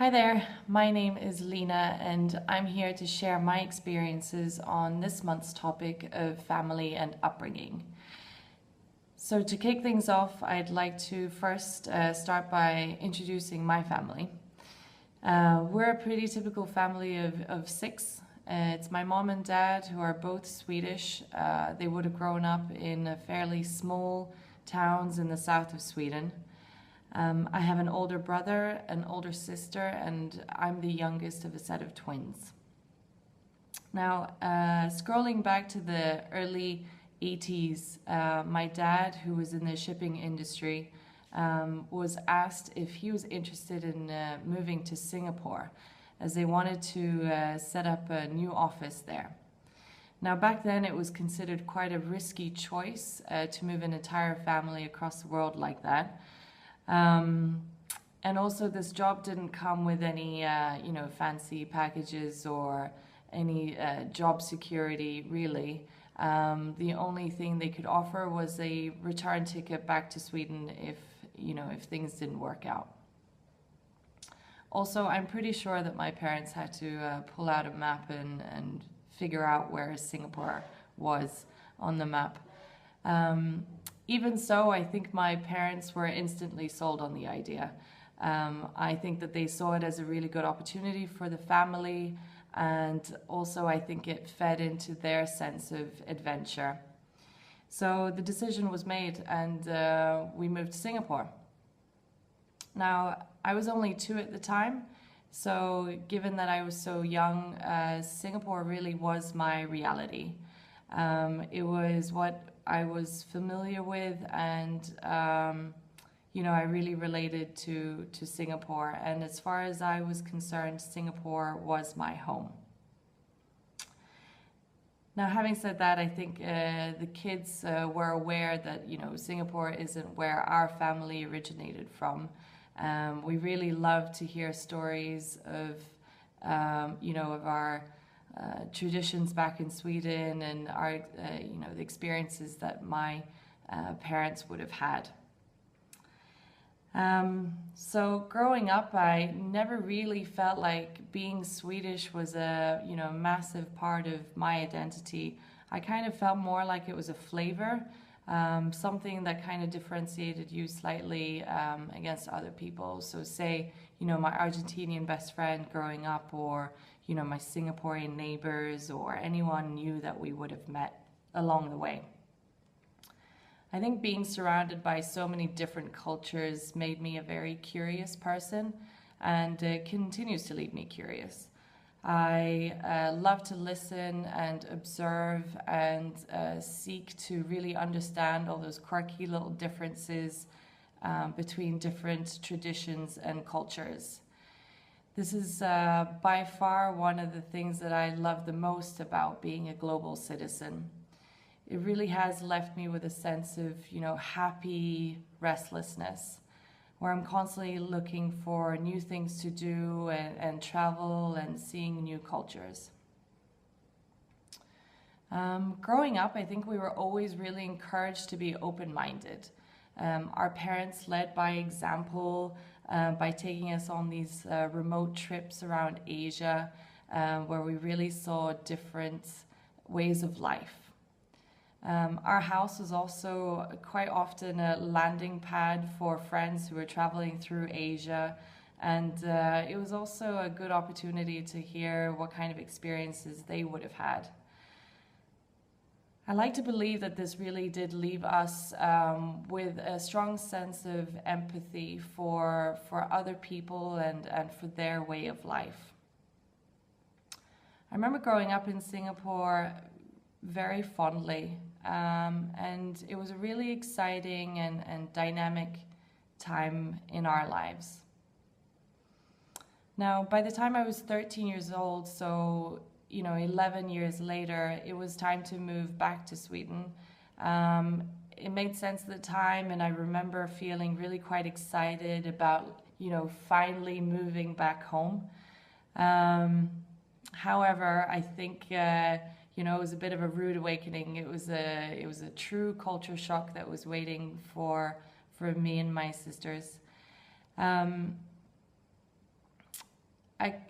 Hi there, my name is Lena and I'm here to share my experiences on this month's topic of family and upbringing. So to kick things off, I'd like to first start by introducing my family. We're a pretty typical family of six. It's my mom and dad who are both Swedish. They would have grown up in fairly small towns in the south of Sweden. I have an older brother, an older sister, and I'm the youngest of a set of twins. Now, scrolling back to the early 80s, my dad, who was in the shipping industry, was asked if he was interested in moving to Singapore, as they wanted to set up a new office there. Now, back then it was considered quite a risky choice to move an entire family across the world like that. And also this job didn't come with any, fancy packages or any job security, really. The only thing they could offer was a return ticket back to Sweden if things didn't work out. Also, I'm pretty sure that my parents had to pull out a map and figure out where Singapore was on the map. Even so, I think my parents were instantly sold on the idea. I think that they saw it as a really good opportunity for the family, and also I think it fed into their sense of adventure. So the decision was made, and we moved to Singapore. Now, I was only 2 at the time, so given that I was so young, Singapore really was my reality. It was what I was familiar with, and I really related to Singapore. And as far as I was concerned, Singapore was my home. Now, having said that, I think the kids were aware that Singapore isn't where our family originated from. We really love to hear stories of of our traditions back in Sweden and our the experiences that my parents would have had. So growing up, I never really felt like being Swedish was a massive part of my identity. I kind of felt more like it was a flavor, something that kind of differentiated you slightly against other people. So say my Argentinian best friend growing up, or my Singaporean neighbors, or anyone new that we would have met along the way. I think being surrounded by so many different cultures made me a very curious person, and it continues to leave me curious. I love to listen and observe and seek to really understand all those quirky little differences between different traditions and cultures. This is by far one of the things that I love the most about being a global citizen. It really has left me with a sense of, happy restlessness, where I'm constantly looking for new things to do and travel and seeing new cultures. Growing up, I think we were always really encouraged to be open-minded. Our parents led by example by taking us on these remote trips around Asia, where we really saw different ways of life. Our house was also quite often a landing pad for friends who were traveling through Asia, and it was also a good opportunity to hear what kind of experiences they would have had. I like to believe that this really did leave us with a strong sense of empathy for other people and for their way of life. I remember growing up in Singapore very fondly, and it was a really exciting and dynamic time in our lives. Now, by the time I was 13 years old, so 11 years later, it was time to move back to Sweden. It made sense at the time, and I remember feeling really quite excited about finally moving back home. However, I think it was a bit of a rude awakening. It was a true culture shock that was waiting for me and my sisters.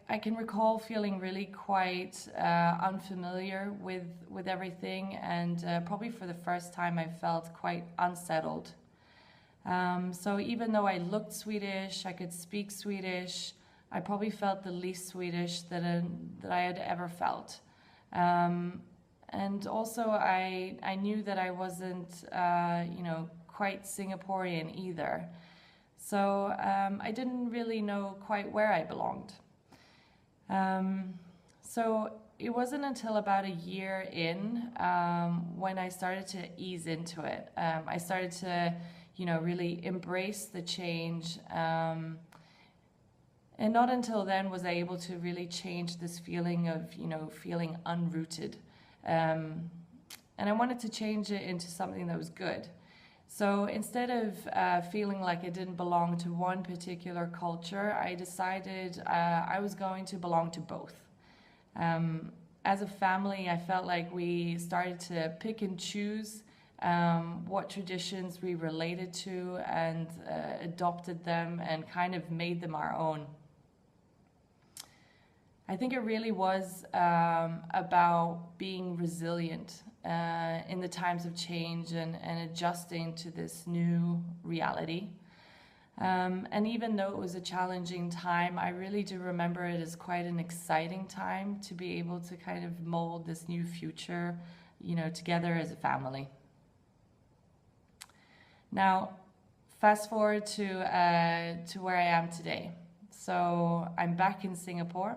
I can recall feeling really quite unfamiliar with everything, and probably for the first time I felt quite unsettled. So even though I looked Swedish, I could speak Swedish, I probably felt the least Swedish that I had ever felt. And also I knew that I wasn't, quite Singaporean either. So I didn't really know quite where I belonged. So it wasn't until about a year in when I started to ease into it. I started to, really embrace the change. And not until then was I able to really change this feeling of, feeling unrooted. And I wanted to change it into something that was good. So instead of feeling like I didn't belong to one particular culture, I decided I was going to belong to both. As a family, I felt like we started to pick and choose what traditions we related to and adopted them and kind of made them our own. I think it really was about being resilient in the times of change and adjusting to this new reality. And even though it was a challenging time, I really do remember it as quite an exciting time to be able to kind of mold this new future, together as a family. Now, fast forward to where I am today. So I'm back in Singapore.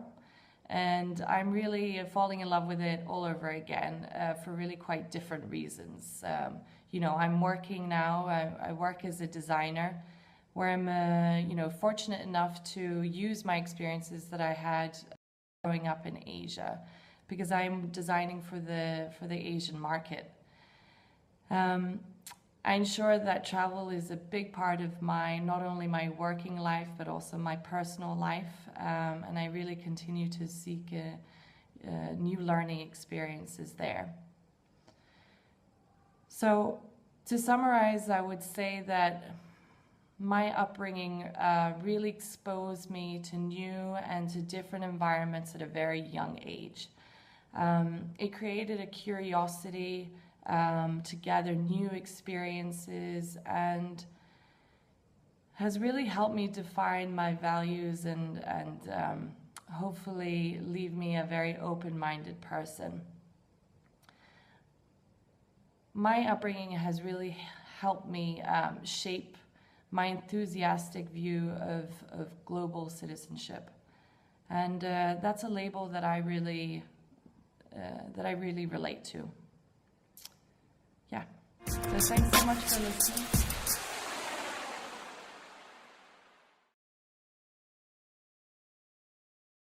And I'm really falling in love with it all over again for really quite different reasons. I'm working now. I work as a designer, where I'm, fortunate enough to use my experiences that I had growing up in Asia, because I'm designing for the Asian market. I ensure that travel is a big part of not only my working life, but also my personal life. And I really continue to seek new learning experiences there. So to summarize, I would say that my upbringing really exposed me to new and to different environments at a very young age. It created a curiosity to gather new experiences and has really helped me define my values and hopefully leave me a very open-minded person. My upbringing has really helped me shape my enthusiastic view of global citizenship, and that's a label that I really relate to. Yeah. So thanks so much for listening.